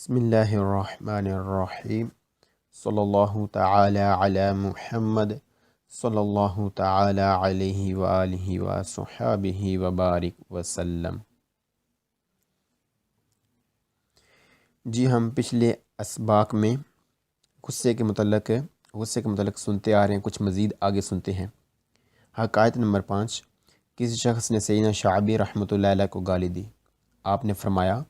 بسم اللہ الرحمن الرحیم صلی اللہ تعالی علی محمد صلی اللہ تعالی علیہ وآلہ وصحبہ وبارک وسلم۔ جی ہم پچھلے اسباق میں غصے کے متعلق سنتے آ رہے ہیں، کچھ مزید آگے سنتے ہیں۔ حکایت نمبر 5۔ کسی شخص نے سیدنا شعبی رحمۃ اللہ علیہ کو گالی دی۔ آپ نے فرمایا،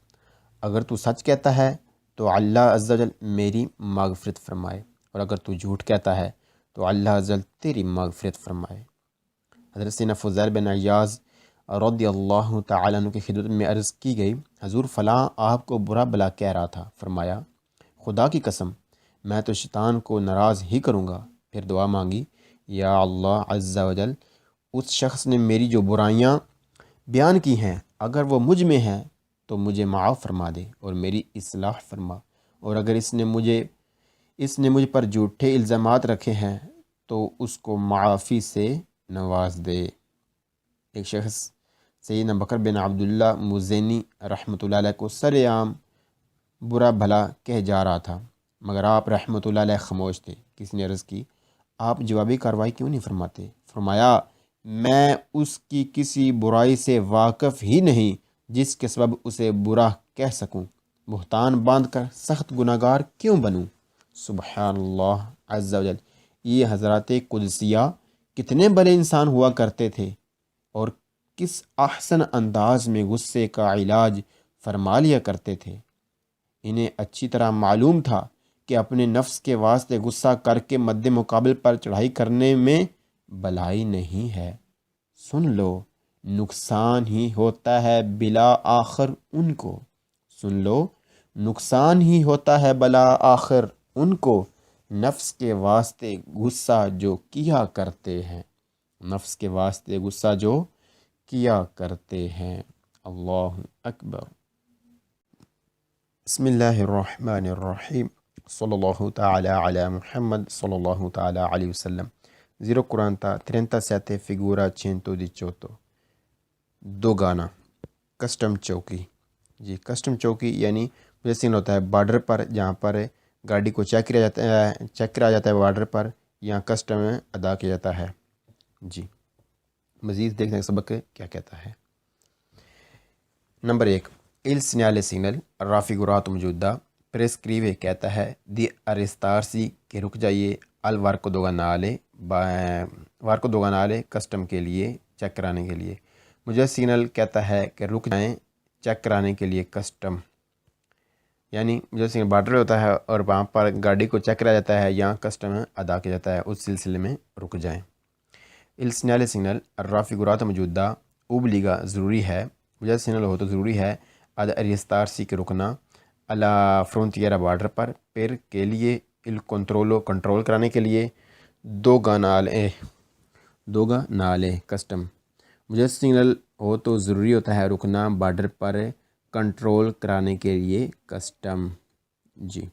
اگر تو سچ کہتا ہے تو اللہ عز و جل میری مغفرت فرمائے، اور اگر تو جھوٹ کہتا ہے تو اللہ عز و جل تیری مغفرت فرمائے۔ حضرت سیدنا فضیل بن عیاض رضی اللہ تعالیٰ عنہ کی خدمت میں عرض کی گئی، حضور فلاں آپ کو برا بلا کہہ رہا تھا۔ فرمایا، خدا کی قسم میں تو شیطان کو ناراض ہی کروں گا۔ پھر دعا مانگی، یا اللہ عز و جل اس شخص نے میری جو برائیاں بیان کی ہیں اگر وہ مجھ میں ہیں تو مجھے معاف فرما دے اور میری اصلاح فرما، اور اگر اس نے مجھ پر جھوٹے الزامات رکھے ہیں تو اس کو معافی سے نواز دے۔ ایک شخص سیدنا بکر بن عبداللہ مزینی رحمۃ اللہ علیہ کو سر عام برا بھلا کہہ جا رہا تھا، مگر آپ رحمۃ اللہ علیہ خاموش تھے۔ کسی نے عرض کی، آپ جوابی کارروائی کیوں نہیں فرماتے؟ فرمایا، میں اس کی کسی برائی سے واقف ہی نہیں جس کے سبب اسے برا کہہ سکوں، بہتان باندھ کر سخت گناہ گار کیوں بنوں؟ سبحان اللہ عز و جل۔ یہ حضرات قدسیہ کتنے بڑے انسان ہوا کرتے تھے، اور کس احسن انداز میں غصے کا علاج فرما لیا کرتے تھے۔ انہیں اچھی طرح معلوم تھا کہ اپنے نفس کے واسطے غصہ کر کے مد مقابل پر چڑھائی کرنے میں بھلائی نہیں ہے۔ سن لو، نقصان ہی ہوتا ہے بلا آخر ان کو۔ سن لو، نقصان ہی ہوتا ہے بلا آخر ان کو، نفس کے واسطے غصہ جو کیا کرتے ہیں، نفس کے واسطے غصہ جو کیا کرتے ہیں۔ اللہ اکبر۔ بسم اللہ الرحمن الرحیم صلی اللہ تعالی علی محمد صلی اللہ تعالی علیہ وسلم۔ 047 figura 118۔ دوگانا کسٹم چوکی۔ جی کسٹم چوکی یعنی جیسے ہوتا ہے بارڈر پر، جہاں پر گاڑی کو چیک کرا جاتا ہے بارڈر پر، یہاں کسٹم ادا کیا جاتا ہے۔ جی مزید دیکھنے کا سبق کیا کہتا ہے۔ Number 1، il segnale signal raffigurato موجودہ prescrive کہتا ہے di arrestarsi کہ رک جائیے، al varco doganale کسٹم کے لیے، چیک کرانے کے لیے۔ مجھے سگنل کہتا ہے کہ رک جائیں چیک کرانے کے لیے کسٹم، یعنی مجھے سگنل بارڈر ہوتا ہے اور وہاں پر گاڑی کو چیک کرا جاتا ہے، یہاں کسٹم ادا کیا جاتا ہے، اس سلسلے میں رک جائیں۔ il segnale signal raffigurato موجودہ اوبلیگا ضروری ہے، مجھے سگنل ہو تو ضروری ہے، ad arrestarsi کے رکنا، alla frontiera بارڈر پر، per کے لیے، il controllo کنٹرول کرانے کے لیے، doganale کسٹم۔ مجھے سگنل ہو تو ضروری ہوتا ہے رکنا بارڈر پر کنٹرول کرانے کے لیے کسٹم۔ جی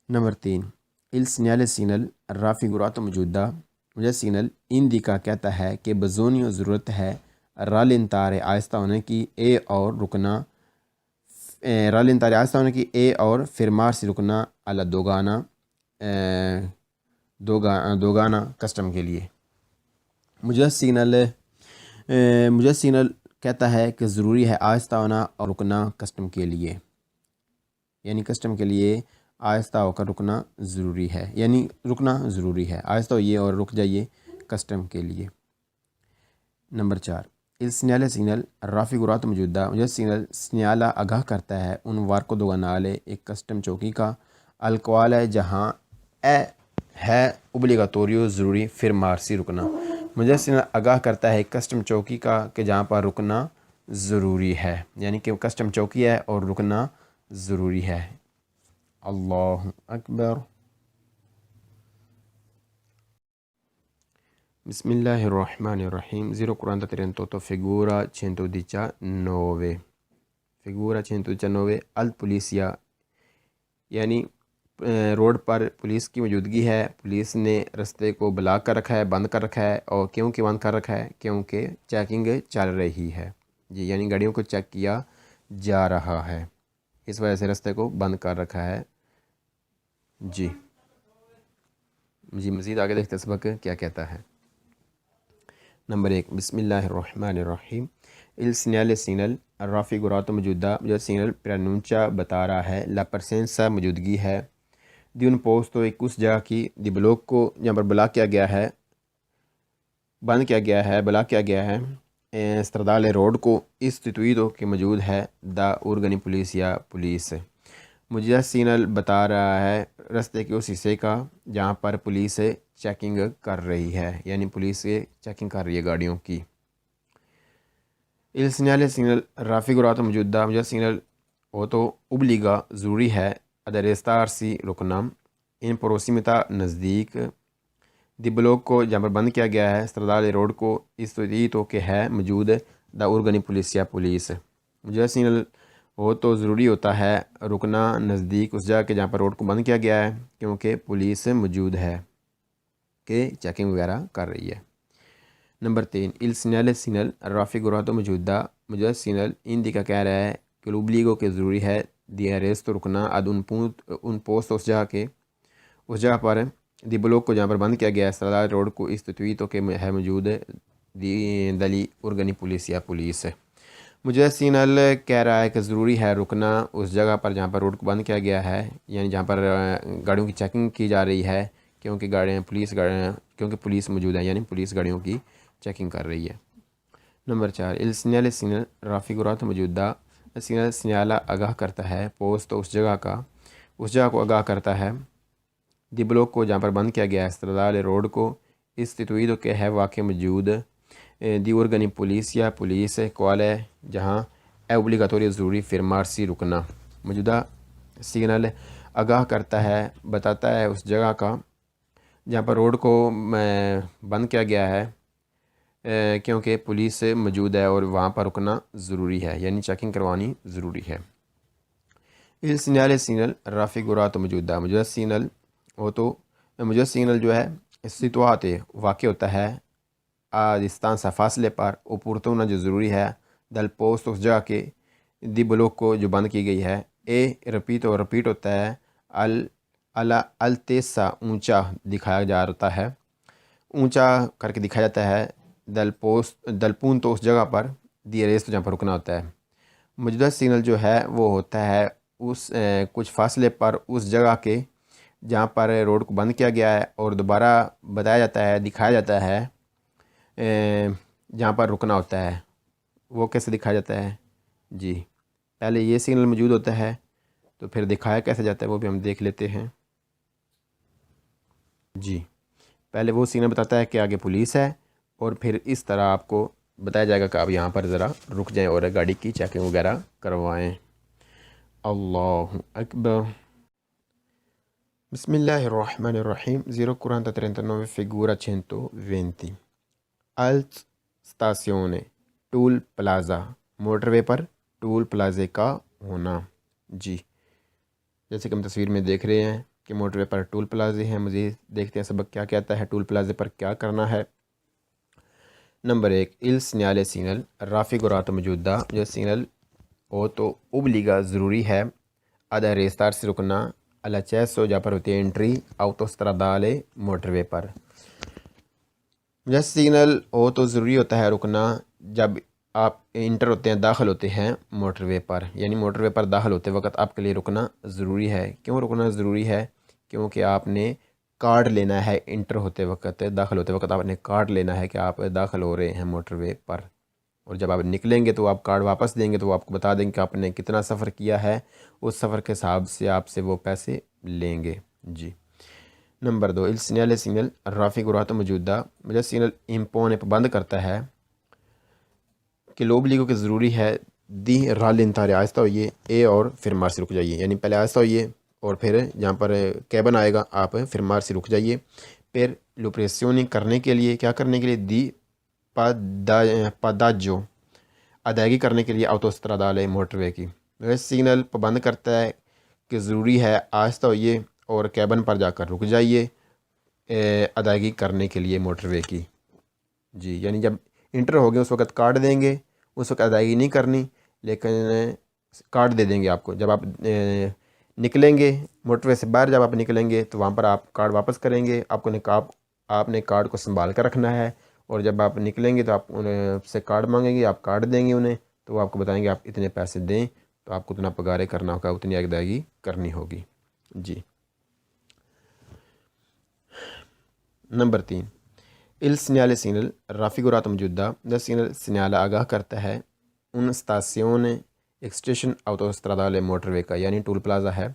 number 3، il segnale signal raffigurato موجودہ مجھے سگنل indica کہتا ہے کہ بزونیو ضرورت ہے rallentare آہستہ ہونے کی، اور رکنا، rallentare آہستہ ہونے کی، اور fermarsi رکنا، alla دوگانا کسٹم کے لیے۔ مجھے سگنل کہتا ہے کہ ضروری ہے آہستہ ہونا اور رکنا کسٹم کے لیے، یعنی کسٹم کے لیے آہستہ ہو کر رکنا ضروری ہے، یعنی رکنا ضروری ہے، آہستہ ہوئیے اور رک جائیے کسٹم کے لیے۔ Number 4، il segnale signal raffigurato موجودہ مجھے سگنل سنیالا آگاہ کرتا ہے ان وارکو دوگانالے ایک کسٹم چوکی کا، الکوال ہے جہاں ہے اوبلیگاتوریو ضروری، پھر مارسی رکنا۔ مجھے سگنل آگاہ کرتا ہے کسٹم چوکی کا کہ جہاں پر رکنا ضروری ہے، یعنی کہ کسٹم چوکی ہے اور رکنا ضروری ہے۔ اللہ اکبر۔ بسم اللہ الرحمن الرحیم۔ 048 figura 119۔ figura 119 al polizia یعنی روڈ پر پولیس کی موجودگی ہے، پولیس نے رستے کو بلاک کر رکھا ہے، بند کر رکھا ہے، اور کیوں کہ بند کر رکھا ہے؟ کیونکہ چیکنگ چل رہی ہے۔ جی یعنی گاڑیوں کو چیک کیا جا رہا ہے۔ اس وجہ سے راستے کو بند کر رکھا ہے۔ جی مزید آگے دیکھتے ہیں سبق کیا کہتا ہے۔ نمبر 1، بسم اللہ الرحمن الرحیم۔ Il segnale signal raffigurato موجودہ جو سگنل پرانونچا بتا رہا ہے لا پرسنسا موجودگی ہے دی ان پوسٹو ایک اس جگہ کی دی بلوک کو جہاں پر بلاک کیا گیا ہے، بند کیا گیا ہے، بلاک کیا گیا ہے استردال روڈ کو استتویدو کہ موجود ہے دا اورگنی پولیس یا پولیس۔ مجھے سگنل بتا رہا ہے راستے کے اس حصے کا جہاں پر پولیس چیکنگ کر رہی ہے، یعنی پولیس چیکنگ کر رہی ہے گاڑیوں کی۔ Il segnale signal raffigurato موجودہ مجھے سگنل وہ تو ابلیگا ضروری ہے ادریستارسی رکنا ان پروسیمتا نزدیک دی بلوک کو جہاں پر بند کیا گیا ہے استردال روڈ کو استتویدو کہ ہے موجود دا اورگنی پولیس یا پولیس۔ مجھے سگنل وہ تو ضروری ہوتا ہے رکنا نزدیک اس جگہ کے جہاں پر روڈ کو بند کیا گیا ہے کیونکہ پولیس موجود ہے کہ چیکنگ وغیرہ کر رہی ہے۔ Number 3، il segnale signal raffigurato موجودہ مجھے سگنل ان دی کا کہہ رہا ہے کہ l'obbligo کہ ضروری ہے دی اریسٹ رکنا اد ان پوسٹ اس جگہ کے اس جگہ پر دی بلوک کو جہاں پر بند کیا گیا ہے استردال روڈ کو استتویدو کہ ہے موجود دی دلی اورگنی پولیس یا پولیس۔ مجھے سگنل کہہ رہا ہے کہ ضروری ہے رکنا اس جگہ پر جہاں پر روڈ کو بند کیا گیا ہے، یعنی جہاں پر گاڑیوں کی چیکنگ کی جا رہی ہے کیونکہ کیونکہ پولیس موجود ہے، یعنی پولیس گاڑیوں کی چیکنگ کر رہی ہے۔ Number 4، il segnale signal raffigurato موجودہ سگنل سنیالا آگاہ کرتا ہے پوسٹ اس جگہ کو آگاہ کرتا ہے دی بلوک کو جہاں پر بند کیا گیا ہے استردال روڈ کو استتویدو کہ ہے واقع موجود دی اورگنی پولیس یا پولیس کوال ہے جہاں اے اوبلیگاتوری ضروری فرمارسی رکنا۔ موجودہ سگنل آگاہ کرتا ہے بتاتا ہے اس جگہ کا جہاں پر روڈ کو بند کیا گیا ہے کیونکہ پولیس موجود ہے اور وہاں پر رکنا ضروری ہے، یعنی چیکنگ کروانی ضروری ہے۔ il segnale signal raffigurato موجودہ مجھے سگنل جو ہے سیتوات واقع ہوتا ہے آدستان سے فاصلے پر اوپورتونا جو ضروری ہے دل پوسٹ اس جگہ کے دی بلوک کو جو بند کی گئی ہے رپیٹ ہوتا ہے التیسا اونچا دکھایا جاتا ہے، اونچا کر کے دکھایا جاتا ہے دلپون تو اس جگہ پر دی ریس جہاں پر رکنا ہوتا ہے۔ موجودہ سگنل جو ہے وہ ہوتا ہے اس کچھ فاصلے پر اس جگہ کے جہاں پر روڈ کو بند کیا گیا ہے اور دوبارہ بتایا جاتا ہے دکھایا جاتا ہے جہاں پر رکنا ہوتا ہے۔ وہ کیسے دکھایا جاتا ہے؟ جی پہلے یہ سگنل موجود ہوتا ہے تو پھر دکھایا کیسے جاتا ہے وہ بھی ہم دیکھ لیتے ہیں۔ جی پہلے وہ سگنل بتاتا ہے کہ آگے پولیس ہے اور پھر اس طرح آپ کو بتایا جائے گا کہ آپ یہاں پر ذرا رک جائیں اور گاڑی کی چیکنگ وغیرہ کروائیں۔ اللہ اکبر۔ بسم اللہ الرحمن الرحیم۔ 0:39 figura 120 الت stazione toll plaza motorway پر ٹول پلازے کا ہونا۔ جی جیسے کہ ہم تصویر میں دیکھ رہے ہیں کہ موٹر وے پر ٹول پلازے ہیں۔ مزید دیکھتے ہیں سبق کیا کہتا ہے، ٹول پلازے پر کیا کرنا ہے۔ Number 1، il segnale signal raffigurato موجودہ جو سگنل وہ تو ابلیگا ضروری ہے آدھا ریستار سے رکنا الچیسو جہاں پر ہوتی ہے انٹری آؤٹوسترادالے موٹر وے پر۔ یہ سگنل وہ تو ضروری ہوتا ہے رکنا جب آپ انٹر ہوتے ہیں داخل ہوتے ہیں موٹر وے پر، یعنی موٹر وے پر داخل ہوتے وقت آپ کے لیے رکنا ضروری ہے۔ کیوں رکنا ضروری ہے؟ کیونکہ آپ نے کارڈ لینا ہے انٹر ہوتے وقت، داخل ہوتے وقت آپ نے کارڈ لینا ہے کہ آپ داخل ہو رہے ہیں موٹر وے پر، اور جب آپ نکلیں گے تو آپ کارڈ واپس دیں گے تو وہ آپ کو بتا دیں گے کہ آپ نے کتنا سفر کیا ہے، اس سفر کے حساب سے آپ سے وہ پیسے لیں گے۔ جی number 2، il segnale signal raffigurato موجودہ مجھے سگنل امپونے پابند کرتا ہے کہ لوبلیگو کے ضروری ہے دی رالنتارے آہستہ ہوئیے اے اور پھر مار سے رک جائیے، یعنی پہلے آہستہ ہوئیے اور پھر جہاں پر کیبن آئے گا آپ پھر مار سے رک جائیے۔ پھر لوپریسیونی کرنے کے لیے کیا کرنے کے لیے دی پاداجو ادائیگی کرنے کے لیے آؤٹوسترادالے موٹر وے کی۔ سگنل پابند کرتا ہے کہ ضروری ہے آہستہ ہوئیے اور کیبن پر جا کر رک جائیے ادائیگی کرنے کے لیے موٹر وے کی۔ جی یعنی جب انٹر ہو گئے اس وقت کارڈ دیں گے، اس وقت ادائیگی نہیں کرنی، لیکن کارڈ دے دیں گے آپ کو. جب آپ نکلیں گے موٹر وے سے باہر، جب آپ نکلیں گے تو وہاں پر آپ کارڈ واپس کریں گے. آپ نے کارڈ کو سنبھال کر رکھنا ہے، اور جب آپ نکلیں گے تو آپ انہیں سے کارڈ مانگیں گے، آپ کارڈ دیں گے انہیں، تو وہ آپ کو بتائیں گے آپ اتنے پیسے دیں، تو آپ کو اتنا پگارے کرنا ہوگا، اتنی ادائیگی کرنی ہوگی. جی. Number 3، il segnale segnal raffigurato موجودہ. The signal segnale آگاہ کرتا ہے ان stazione ایک اسٹیشن autostradale موٹر وے کا یعنی ٹول پلازا ہے،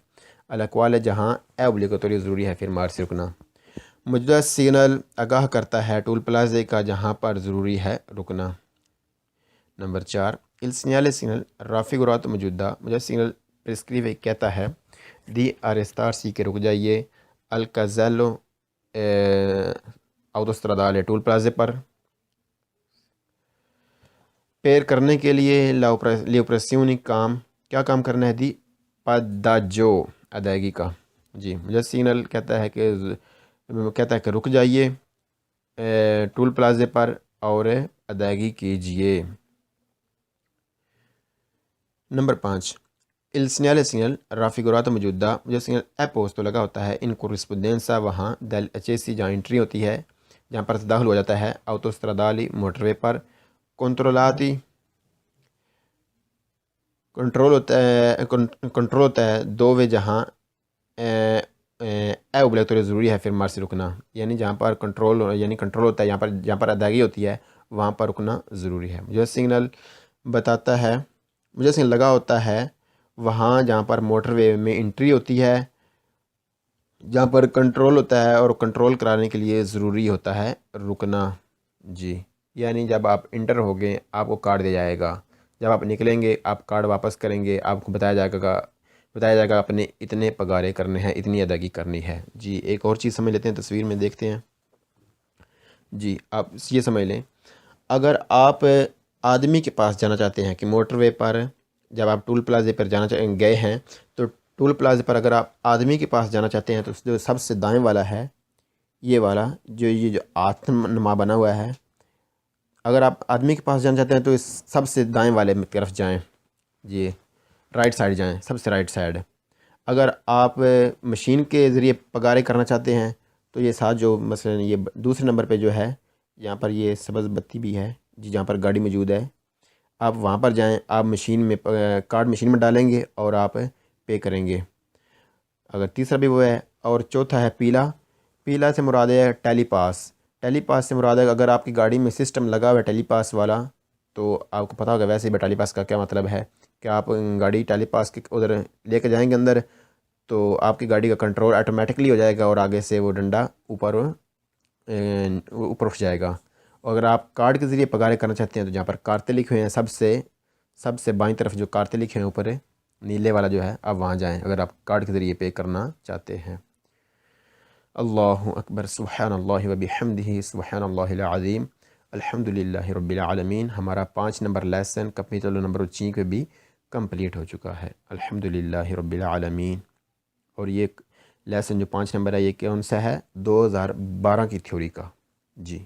alla quale جہاں è obbligatorio ضروری ہے fermarsi رکنا. موجودہ سگنل آگاہ کرتا ہے ٹول پلازے کا جہاں پر ضروری ہے رکنا. Number 4، il segnale segnal raffigurato موجودہ سگنل پرسکریو کہتا ہے di arrestarsi کہ رک جائیے al casello autostradale ٹول پلازے پر. پیر کرنے کے لیے le operazioni کام، کیا کام کرنا ہے؟ دی pedaggio ادائیگی کا. جی. مجھے سگنل کہتا ہے کہ رک جائیے ٹول پلازے پر اور ادائیگی کیجئے. Number 5، il segnale segnal raffigurato موجودہ سگنل اپوستو لگا ہوتا ہے ان corrispondenza وہاں del accessi جہاں انٹری ہوتی ہے، جہاں پر داخل ہو جاتا ہے autostradali موٹر وے پر. controllati کنٹرول ہوتا ہے دو وے جہاں اے اوبلیگٹوری ضروری ہے فرمارسی رکنا، یعنی جہاں پر کنٹرول ہوتا ہے، جہاں پر ادائیگی ہوتی ہے وہاں پر رکنا ضروری ہے. مجھے سگنل بتاتا ہے، مجھے سگنل لگا ہوتا ہے وہاں جہاں پر موٹر وے میں انٹری ہوتی ہے، جہاں پر کنٹرول ہوتا ہے اور کنٹرول کرانے کے لیے ضروری ہوتا ہے رکنا. جی. یعنی جب آپ انٹر ہو گئے آپ کو کارڈ دیا جائے گا، جب آپ نکلیں گے آپ کارڈ واپس کریں گے، آپ کو بتایا جائے گا اپنے اتنے پگارے کرنے ہیں، اتنی ادائیگی کرنی ہے. جی. ایک اور چیز سمجھ لیتے ہیں، تصویر میں دیکھتے ہیں. جی. آپ یہ سمجھ لیں، اگر آپ آدمی کے پاس جانا چاہتے ہیں کہ موٹر وے پر جب آپ ٹول پلازے پر گئے ہیں تو ٹول پلازے پر اگر آپ آدمی کے پاس جانا چاہتے ہیں تو جو سب سے دائیں والا ہے، یہ والا جو آٹھ نما بنا ہوا ہے، اگر آپ آدمی کے پاس جانا چاہتے ہیں تو اس سب سے دائیں والے میں طرف جائیں. جی. رائٹ سائڈ جائیں، سب سے رائٹ سائڈ. اگر آپ مشین کے ذریعے پگارے کرنا چاہتے ہیں تو یہ ساتھ جو مثلا یہ دوسرے نمبر پہ جو ہے یہاں پر یہ سبز بتی بھی ہے، جی، جہاں پر گاڑی موجود ہے، آپ وہاں پر جائیں، آپ مشین میں کارڈ مشین میں ڈالیں گے اور آپ پے کریں گے. اگر تیسرا بھی وہ ہے. اور چوتھا ہے پیلا سے مراد ہے ٹیلی پاس. ٹیلی پاس سے مراد ہے اگر آپ کی گاڑی میں سسٹم لگا ہوا ہے ٹیلی پاس والا، تو آپ کو پتہ ہوگا ویسے ہی ٹیلی پاس کا کیا مطلب ہے کہ آپ گاڑی ٹیلی پاس کے ادھر لے کے جائیں گے اندر، تو آپ کی گاڑی کا کنٹرول آٹومیٹکلی ہو جائے گا اور آگے سے وہ ڈنڈا اوپر اٹھ جائے گا. اور اگر آپ کارڈ کے ذریعے پگارے کرنا چاہتے ہیں تو جہاں پر کارتے لکھے ہوئے ہیں سب سے بائیں طرف جو کارتے لکھے ہیں اوپر نیلے والا جو ہے، آپ وہاں جائیں اگر آپ کارڈ کے ذریعے پے کرنا چاہتے ہیں. اللہ اکبر. سبحان اللہ و بحمدہ سبحان اللہ العظیم. الحمد للہ رب العالمین. ہمارا 5 نمبر لیسن کپیٹل نمبر 5 پہ بھی کمپلیٹ ہو چکا ہے. الحمد للہ رب العالمین. اور یہ لیسن جو 5 نمبر ہے یہ کون سا ہے؟ 2012 کی تھیوری کا. جی.